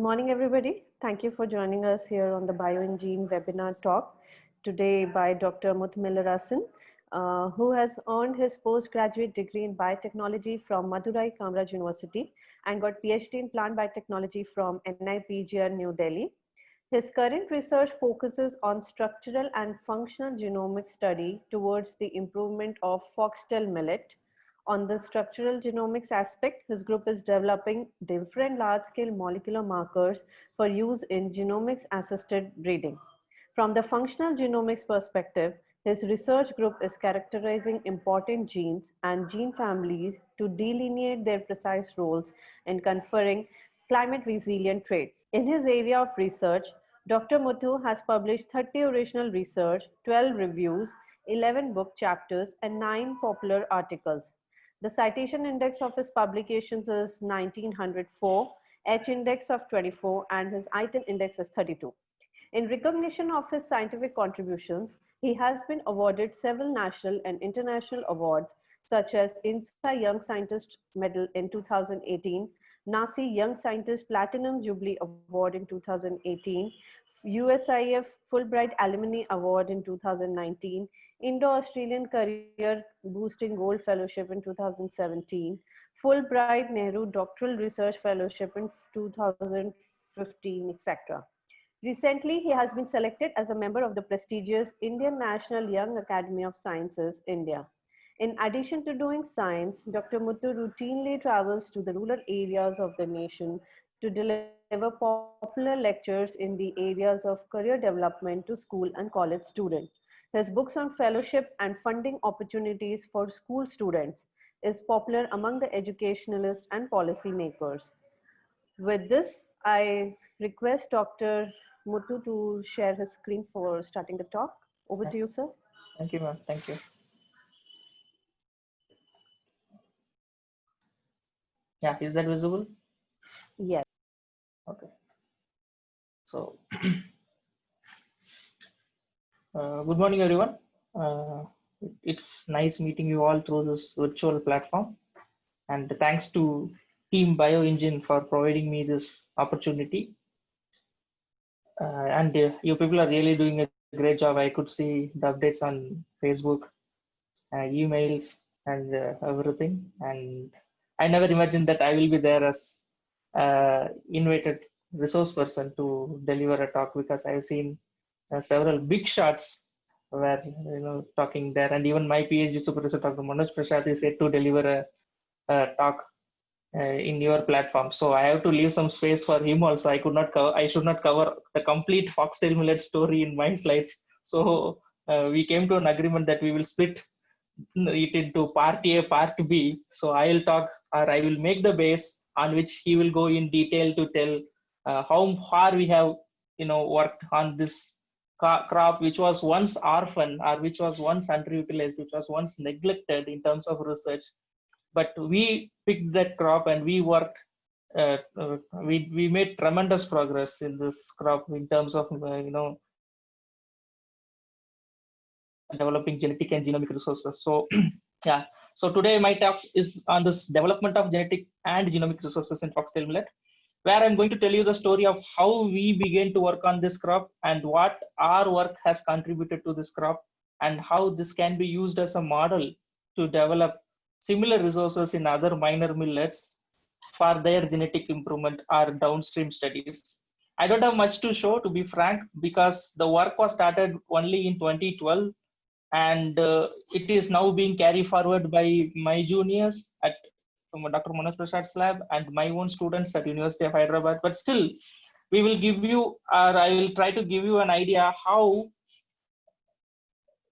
morning, everybody. Thank you for joining us here on the BioEngine webinar talk today by Dr. Muthamillarasan, who has earned his postgraduate degree in biotechnology from Madurai Kamraj University and got PhD in plant biotechnology from NIPGR New Delhi. His current research focuses on structural and functional genomic study towards the improvement of foxtail millet. On the structural genomics aspect, his group is developing different large-scale molecular markers for use in genomics-assisted breeding. From the functional genomics perspective, his research group is characterizing important genes and gene families to delineate their precise roles in conferring climate-resilient traits. In his area of research, Dr. Muthu has published 30 original research, 12 reviews, 11 book chapters, and 9 popular articles. The citation index of his publications is 1904, H index of 24, and his item index is 32. In recognition of his scientific contributions, he has been awarded several national and international awards, such as INSA Young Scientist Medal in 2018, NASI Young Scientist Platinum Jubilee Award in 2018, USIF Fulbright Alumni Award in 2019, Indo-Australian Career Boosting Gold Fellowship in 2017, Fulbright Nehru Doctoral Research Fellowship in 2015, etc. Recently, he has been selected as a member of the prestigious Indian National Young Academy of Sciences, India. In addition to doing science, Dr. Muthu routinely travels to the rural areas of the nation to deliver popular lectures in the areas of career development to school and college students. His books on fellowship and funding opportunities for school students is popular among the educationalists and policymakers. With this, I request Dr. Muthu to share his screen for starting the talk. Over to you, sir. Thank you, ma'am. Thank you. Yeah, is that visible? Yes. Okay. So, good morning, everyone. It's nice meeting you all through this virtual platform. And thanks to Team BioEngine for providing me this opportunity. You people are really doing a great job. I could see the updates on Facebook, emails, and everything. And I never imagined that I will be there as invited resource person to deliver a talk, because I've seen several big shots where talking there, and even my PhD supervisor Dr. Manoj Prasad is yet to deliver a talk in your platform. So I have to leave some space for him also. I should not cover the complete foxtail millet story in my slides. So we came to an agreement that we will split it into part A, part B. So I will talk, or I will make the base on which he will go in detail to tell how far we have worked on this crop, which was once orphan, or which was once underutilized, which was once neglected in terms of research. But we picked that crop and we worked. We made tremendous progress in this crop in terms of developing genetic and genomic resources. So yeah, so today my talk is on this development of genetic and genomic resources in foxtail millet, where I'm going to tell you the story of how we began to work on this crop and what our work has contributed to this crop, and how this can be used as a model to develop similar resources in other minor millets for their genetic improvement or downstream studies. I don't have much to show, to be frank, because the work was started only in 2012, and it is now being carried forward by my juniors at Dr. Manoj Prasad's lab and my own students at University of Hyderabad. But still, we will give you, or I will try to give you an idea how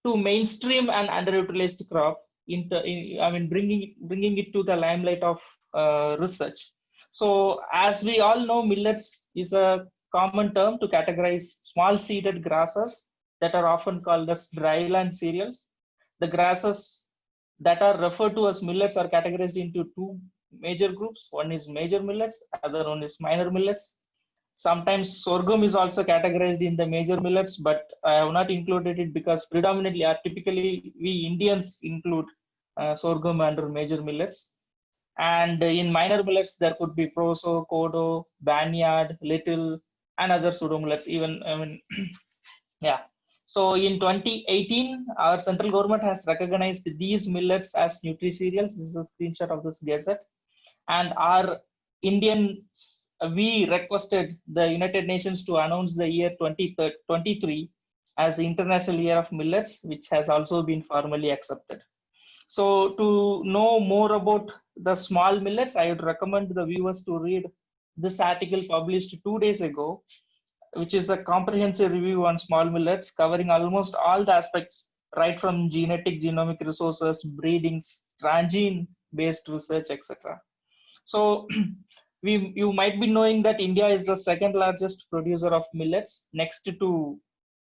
to mainstream an underutilized crop bringing it to the limelight of research. So as we all know, millets is a common term to categorize small seeded grasses that are often called as dryland cereals. The grasses that are referred to as millets are categorized into two major groups. One is major millets, other one is minor millets. Sometimes sorghum is also categorized in the major millets, but I have not included it because predominantly or typically we Indians include sorghum under major millets. And in minor millets, there could be proso, kodo, barnyard, little, and other pseudo millets. Even I mean, yeah. So in 2018, our central government has recognized these millets as nutri-cereals. This is a screenshot of this gazette. And our Indian, we requested the United Nations to announce the year 2023 as the International Year of Millets, which has also been formally accepted. So to know more about the small millets, I would recommend the viewers to read this article published 2 days ago, which is a comprehensive review on small millets covering almost all the aspects, right from genetic, genomic resources, breedings, transgene based research, etc. So you might be knowing that India is the second largest producer of millets next to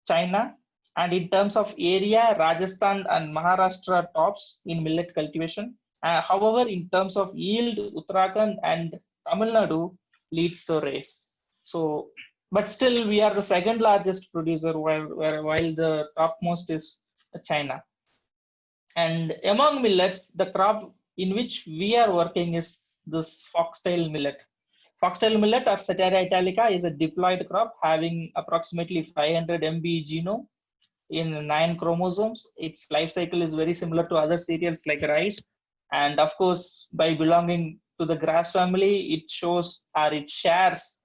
China. And in terms of area, Rajasthan and Maharashtra tops in millet cultivation. However, in terms of yield, Uttarakhand and Tamil Nadu leads the race. So, but still, we are the second largest producer, while the topmost is China. And among millets, the crop in which we are working is this foxtail millet. Foxtail millet or Setaria italica is a diploid crop having approximately 500 MB genome in 9 chromosomes. Its life cycle is very similar to other cereals like rice. And of course, by belonging to the grass family, it shows or it shares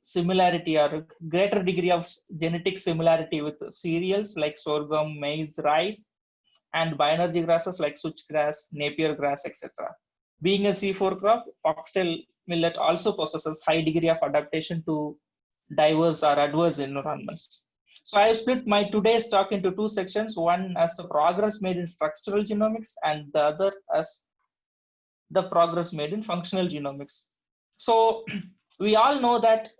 similarity or greater degree of genetic similarity with cereals like sorghum, maize, rice, and bioenergy grasses like switchgrass, napier grass, etc. Being a C4 crop, foxtail millet also possesses high degree of adaptation to diverse or adverse environments. So I have split my today's talk into two sections, one as the progress made in structural genomics and the other as the progress made in functional genomics. So we all know that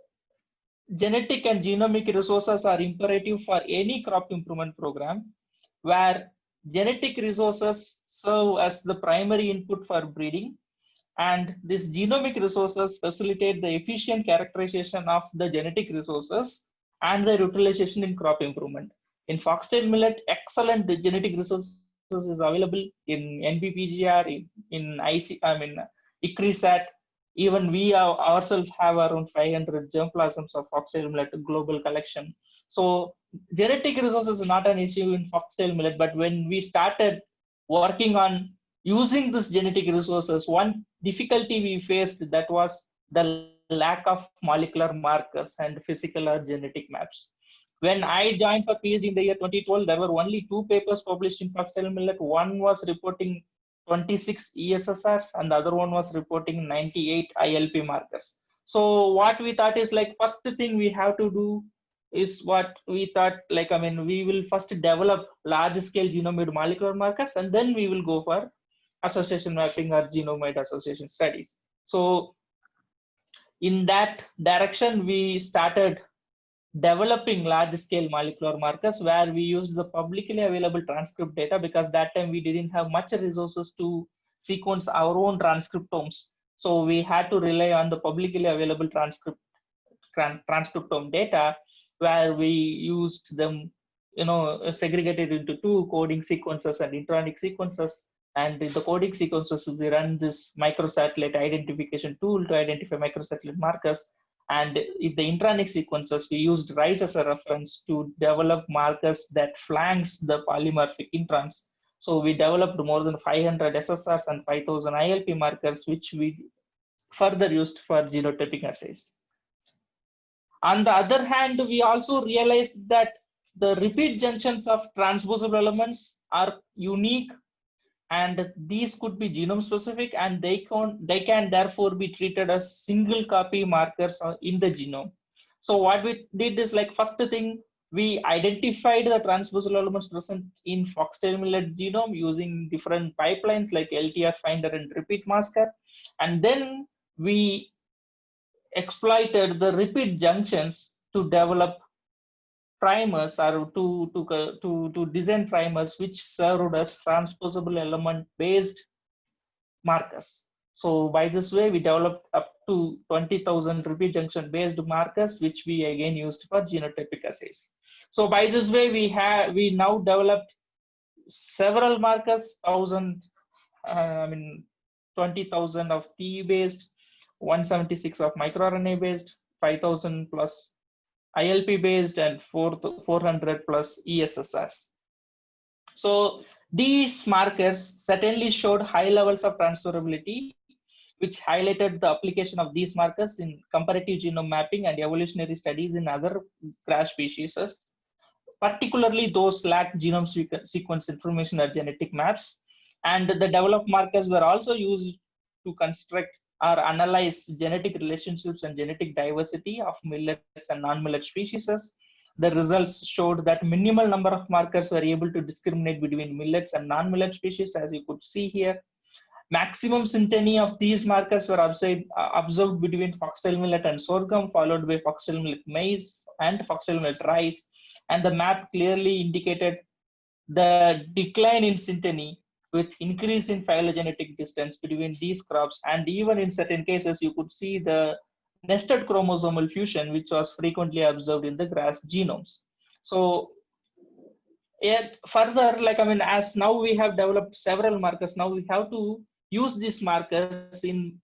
genetic and genomic resources are imperative for any crop improvement program, where genetic resources serve as the primary input for breeding, and these genomic resources facilitate the efficient characterization of the genetic resources and their utilization in crop improvement. In foxtail millet, excellent genetic resources is available in NBPGR, in ICRISAT. Even we ourselves have around 500 germplasms of foxtail millet global collection. So genetic resources is not an issue in foxtail millet, but when we started working on using this genetic resources, one difficulty we faced that was the lack of molecular markers and physical or genetic maps. When I joined for PhD in the year 2012, there were only 2 papers published in foxtail millet. One was reporting 26 ESSRs and the other one was reporting 98 ILP markers. So what we thought is like, first thing we have to do is what we thought, like, we will first develop large scale genome molecular markers and then we will go for association mapping or genome association studies. So in that direction, we started developing large scale molecular markers where we used the publicly available transcript data, because that time we didn't have much resources to sequence our own transcriptomes. So we had to rely on the publicly available transcriptome data, where we used them, segregated into 2 coding sequences and intronic sequences. And in the coding sequences, we run this microsatellite identification tool to identify microsatellite markers. And in the intronic sequences, we used rice as a reference to develop markers that flanks the polymorphic introns. So we developed more than 500 SSRs and 5,000 ILP markers, which we further used for genotyping assays. On the other hand, we also realized that the repeat junctions of transposable elements are unique, and these could be genome specific, and they can therefore be treated as single copy markers in the genome. So what we did is, like, first thing, we identified the transposable elements present in foxtail millet genome using different pipelines like LTR finder and repeat masker, and then we exploited the repeat junctions to develop primers, or to design primers which served as transposable element based markers. So by this way, we developed up to 20,000 repeat junction based markers, which we again used for genotypic assays. So by this way, we now developed several markers, 20,000 of TE based, 176 of microRNA based, 5,000 plus ILP based, and 400 plus ESSRs. So these markers certainly showed high levels of transferability, which highlighted the application of these markers in comparative genome mapping and evolutionary studies in other grass species, particularly those lack genome sequence information or genetic maps. And the developed markers were also used to construct or analyze genetic relationships and genetic diversity of millets and non-millet species. The results showed that minimal number of markers were able to discriminate between millets and non-millet species, as you could see here. Maximum synteny of these markers were observed between foxtail millet and sorghum, followed by foxtail millet maize and foxtail millet rice. And the map clearly indicated the decline in synteny with increase in phylogenetic distance between these crops. And even in certain cases, you could see the nested chromosomal fusion, which was frequently observed in the grass genomes. So yet further, as now we have developed several markers, now we have to use these markers in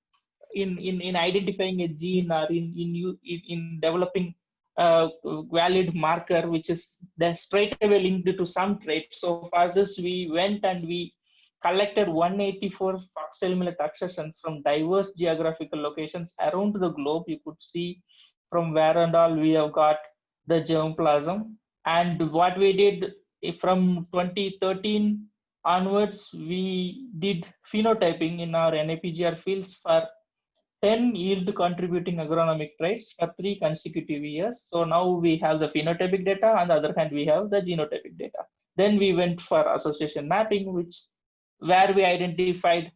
identifying a gene or in developing a valid marker which is straight away linked to some trait. So for this, we went and we collected 184 foxtail millet accessions from diverse geographical locations around the globe. You could see from where and all we have got the germplasm. And what we did from 2013 onwards, we did phenotyping in our NAPGR fields for 10 yield contributing agronomic traits for 3 consecutive years. So now we have the phenotypic data. On the other hand, we have the genotypic data. Then we went for association mapping, where we identified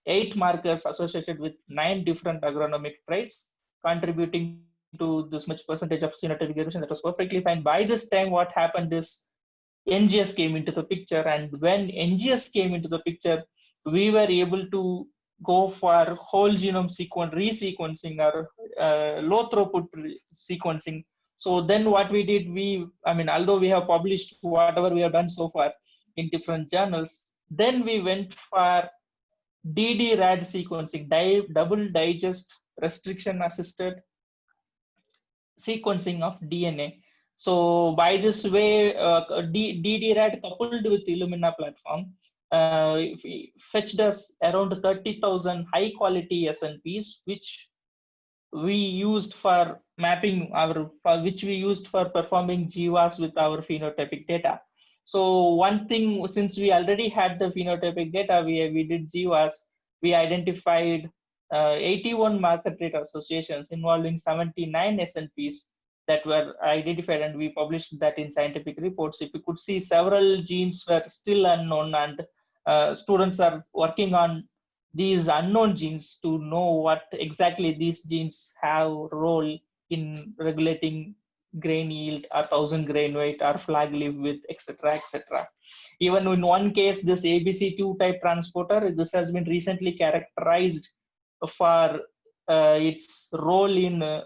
8 markers associated with 9 different agronomic traits, contributing to this much percentage of phenotypic variation. That was perfectly fine. By this time, what happened is NGS came into the picture, and when NGS came into the picture, we were able to go for whole genome resequencing or low throughput sequencing. So then what we did, although we have published whatever we have done so far in different journals, then we went for DDRAD sequencing, double digest restriction assisted sequencing of DNA. So by this way, DDRAD coupled with Illumina platform fetched us around 30,000 high quality SNPs, which we used for mapping which we used for performing GWAS with our phenotypic data. So one thing, since we already had the phenotypic data, we did GWAS, we identified 81 marker trait associations involving 79 SNPs that were identified, and we published that in scientific reports. If you could see, several genes were still unknown, and students are working on these unknown genes to know what exactly these genes have role in regulating grain yield or 1000 grain weight or flag leaf width, etc., etc. Even in one case, this ABC2 type transporter, this has been recently characterized for its role in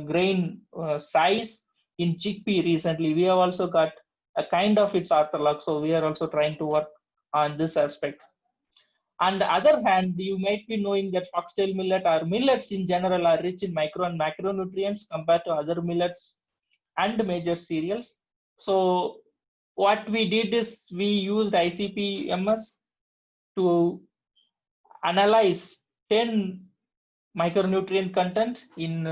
grain size in chickpea. Recently, we have also got a kind of its ortholog, so we are also trying to work on this aspect. On the other hand, you might be knowing that foxtail millet or millets in general are rich in micro and macronutrients compared to other millets and major cereals. So what we did is we used ICP-MS to analyze 10 micronutrient content in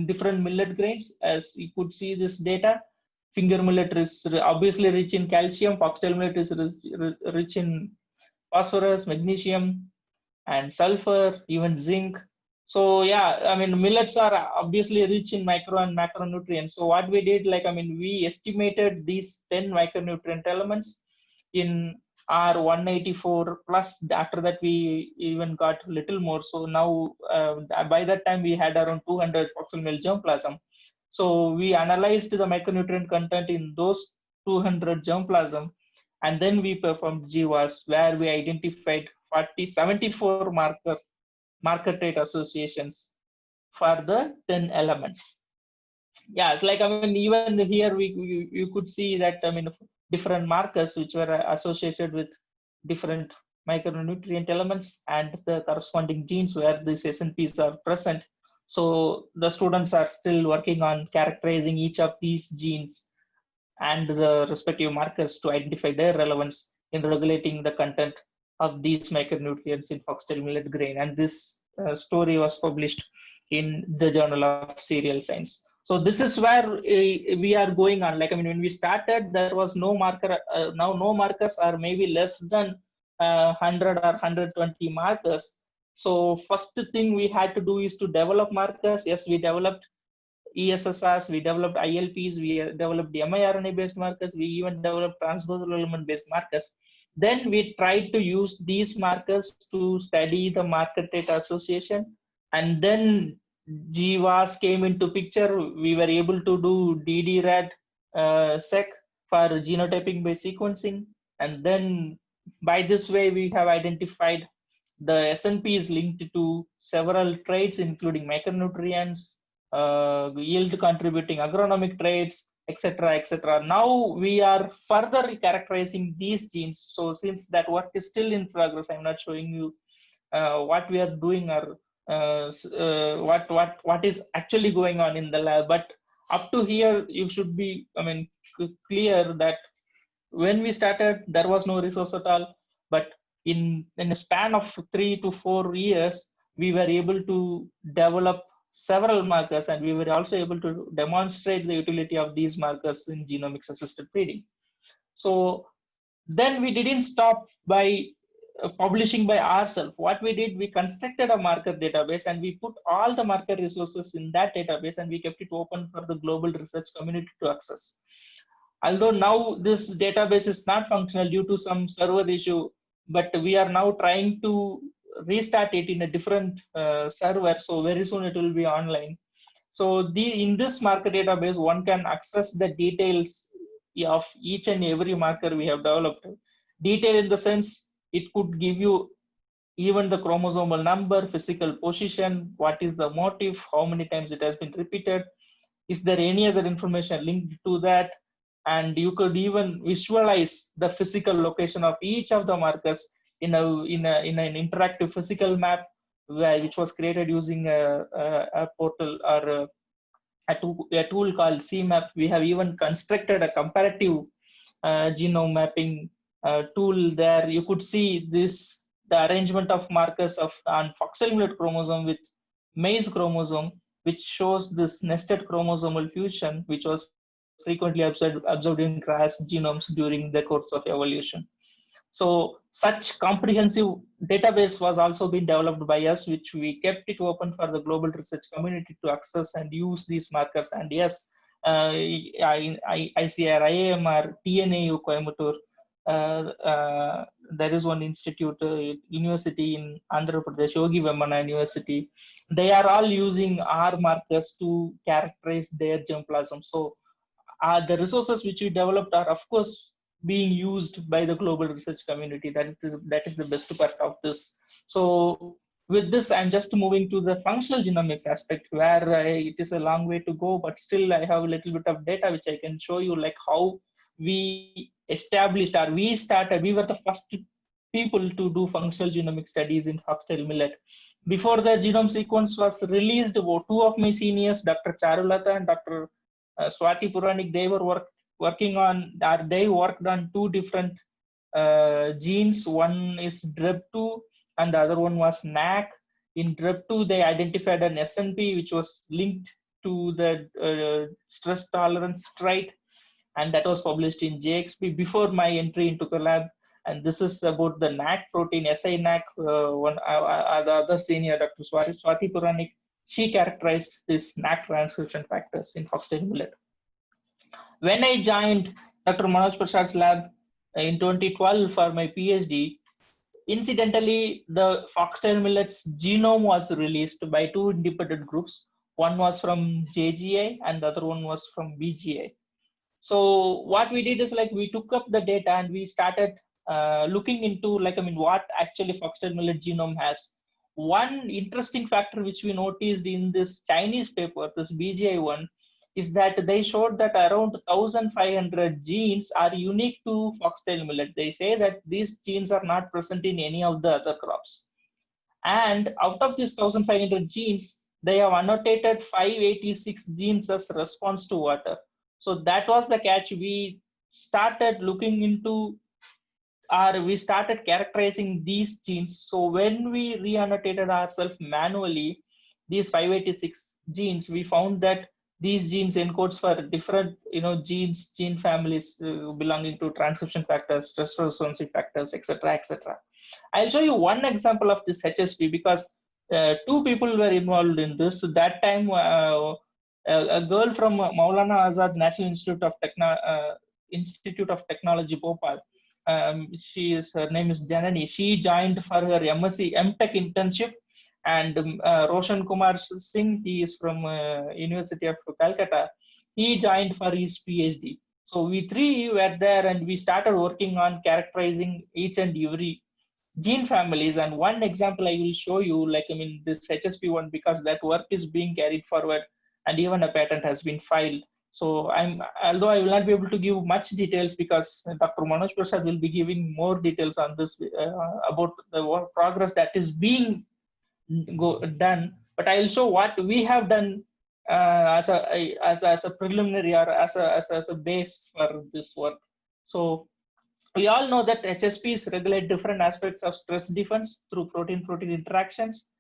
different millet grains. As you could see this data, finger millet is obviously rich in calcium, foxtail millet is rich in phosphorus, magnesium, and sulfur, even zinc. So yeah, millets are obviously rich in micro and macronutrients. So what we did, we estimated these 10 micronutrient elements in our 184 plus. After that, we even got little more. So now, by that time, we had around 200 foxtail millet germplasm. So we analyzed the micronutrient content in those 200 germplasm, and then we performed GWAS, where we identified 74 marker trait associations for the 10 elements. Yeah, it's even here you could see that different markers which were associated with different micronutrient elements and the corresponding genes where these SNPs are present. So the students are still working on characterizing each of these genes and the respective markers to identify their relevance in regulating the content of these micronutrients in foxtail millet grain. And this story was published in the Journal of Cereal Science. So this is where we are going on. Like, I mean, when we started, there was no marker. Now no markers are maybe less than 100 or 120 markers. So first thing we had to do is to develop markers. Yes, we developed ESSRs, we developed ILPs, we developed miRNA based markers, we even developed transposon element based markers. Then we tried to use these markers to study the marker data association. And then GWAS came into picture. We were able to do DDRAD sec for genotyping by sequencing. And then by this way, we have identified the SNPs linked to several traits, including micronutrients, yield contributing agronomic traits, etc., etc. Now we are further characterizing these genes. So since that work is still in progress, I'm not showing you what we are doing or what is actually going on in the lab. But up to here, you should be, I mean, clear that when we started, there was no resource at all. But in a span of 3 to 4 years, we were able to develop several markers, and we were also able to demonstrate the utility of these markers in genomics assisted breeding. So then we didn't stop by publishing by ourselves. What we did, we constructed a marker database and we put all the marker resources in that database, and we kept it open for the global research community to access. Although now this database is not functional due to some server issue, but we are now trying to restart it in a different server. So very soon it will be online. So in this marker database, one can access the details of each and every marker we have developed. Detail in the sense, it could give you even the chromosomal number, physical position, what is the motif, how many times it has been repeated, is there any other information linked to that, and you could even visualize the physical location of each of the markers in an interactive physical map, which was created using a portal or a tool called CMap. We have even constructed a comparative genome mapping tool there. You could see the arrangement of markers on foxtail millet chromosome with maize chromosome, which shows this nested chromosomal fusion, which was frequently observed in grass genomes during the course of evolution. So such comprehensive database was also being developed by us, which we kept it open for the global research community to access and use these markers. And yes, ICAR, IAMR, TNAU Coimbatore, there is one institute, university in Andhra Pradesh, Yogi Vemana University. They are all using our markers to characterize their germplasm. So the resources which we developed are, of course, being used by the global research community. That is the best part of this. So with this, I'm just moving to the functional genomics aspect, where it is a long way to go, but still I have a little bit of data which I can show you, like how we established, or we were the first people to do functional genomic studies in foxtail millet. Before the genome sequence was released, two of my seniors, Dr. Charulata and Dr. Swati Puranik, they were working on, they worked on two different genes. One is DREB2 and the other one was NAC. In DREB2, they identified an SNP which was linked to the stress tolerance trait, and that was published in JXP before my entry into the lab. And this is about the NAC protein, SINAC. The other senior, Dr. Swati Puranik, she characterized this NAC transcription factors in foxtail millet. When I joined Dr. Manoj Prasad's lab in 2012 for my PhD, incidentally, the foxtail millet's genome was released by two independent groups. One was from JGI and the other one was from BGI. So what we did is, like, we took up the data and we started looking into, like, what actually foxtail millet genome has. One interesting factor which we noticed in this Chinese paper, this BGI one, is that they showed that around 1,500 genes are unique to foxtail millet. They say that these genes are not present in any of the other crops. And out of these 1,500 genes, they have annotated 586 genes as response to water. So that was the catch. We started looking into, or we started characterizing these genes. So when we re-annotated ourselves manually, these 586 genes, we found that these genes encodes for different, gene families belonging to transcription factors, stress responsive factors, etc., etc. I'll show you one example of this HSP because two people were involved in this. That time, a girl from Maulana Azad National Institute of Technology, Bhopal. Her name is Janani. She joined for her MSc MTech internship, and Roshan Kumar Singh, he is from University of Calcutta. He joined for his PhD. So we three were there, and we started working on characterizing each and every gene families. And one example I will show you, this HSP one, because that work is being carried forward, and even a patent has been filed. So although I will not be able to give much details because Dr. Manoj Prasad will be giving more details on this about the progress that is being done, but I'll show what we have done as a preliminary, or as a base for this work. So we all know that HSPs regulate different aspects of stress defense through protein-protein interactions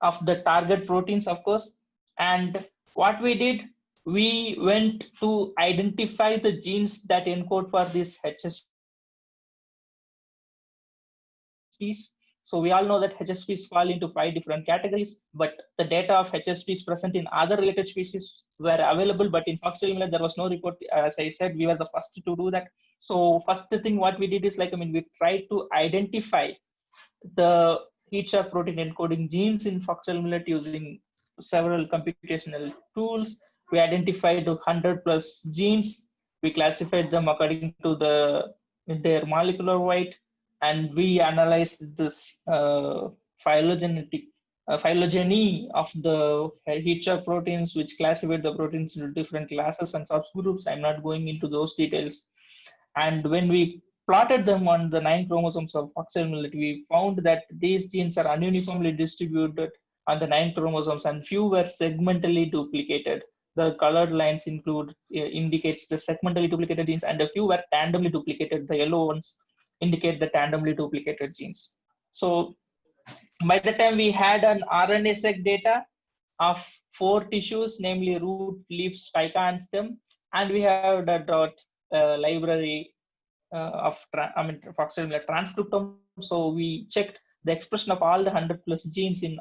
of the target proteins, of course. And what we did, we went to identify the genes that encode for these HSPs. So we all know that HSPs fall into 5 different categories, but the data of HSPs present in other related species were available, but in foxtail millet there was no report. As I said, we were the first to do that. So first thing what we did is we tried to identify the heat shock protein encoding genes in foxtail millet using several computational tools. We identified 100 plus genes. We classified them according to their molecular weight, and we analyzed this phylogeny of the heat shock proteins, which classified the proteins into different classes and subgroups. I'm not going into those details. And when we plotted them on the 9 chromosomes of foxtail millet, we found that these genes are ununiformly distributed on the 9 chromosomes, and few were segmentally duplicated. The colored lines indicates the segmentally duplicated genes, and a few were tandemly duplicated. The yellow ones indicate the tandemly duplicated genes. So by the time we had an RNA-seq data of 4 tissues, namely root, leaf, spica, and stem, and we have the library of foxtail millet transcriptome. So we checked the expression of all the 100 plus genes in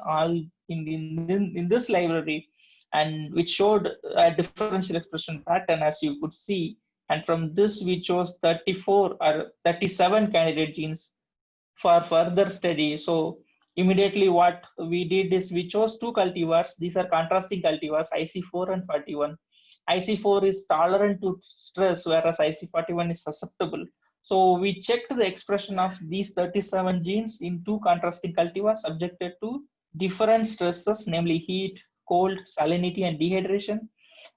this library, and which showed a differential expression pattern, as you could see. And from this, we chose 34 or 37 candidate genes for further study. So immediately what we did is we chose 2 cultivars. These are contrasting cultivars, IC4 and 41. IC4 is tolerant to stress, whereas IC41 is susceptible. So we checked the expression of these 37 genes in 2 contrasting cultivars subjected to different stresses, namely heat, cold, salinity, and dehydration,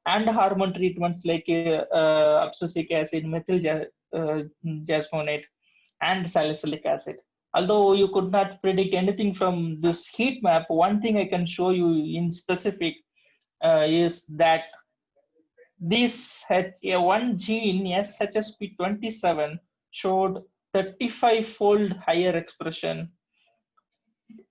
and hormone treatments like abscisic acid, methyl jasmonate, and salicylic acid. Although you could not predict anything from this heat map, one thing I can show you in specific is that this one gene, SHSP27, showed 35-fold higher expression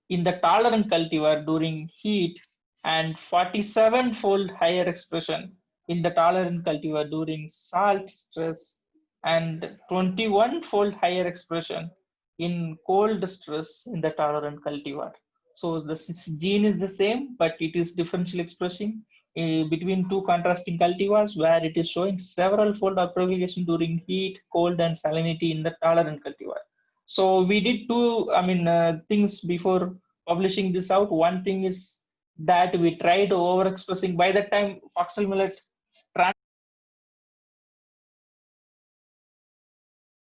in the tolerant cultivar during heat, and 47-fold higher expression in the tolerant cultivar during salt stress, and 21-fold higher expression in cold stress in the tolerant cultivar. So the gene is the same, but it is differential expressing between 2 contrasting cultivars, where it is showing several fold upregulation during heat, cold, and salinity in the tolerant cultivar. So we did 2 things before publishing this out. One thing is that we tried overexpressing. By that time, foxtail millet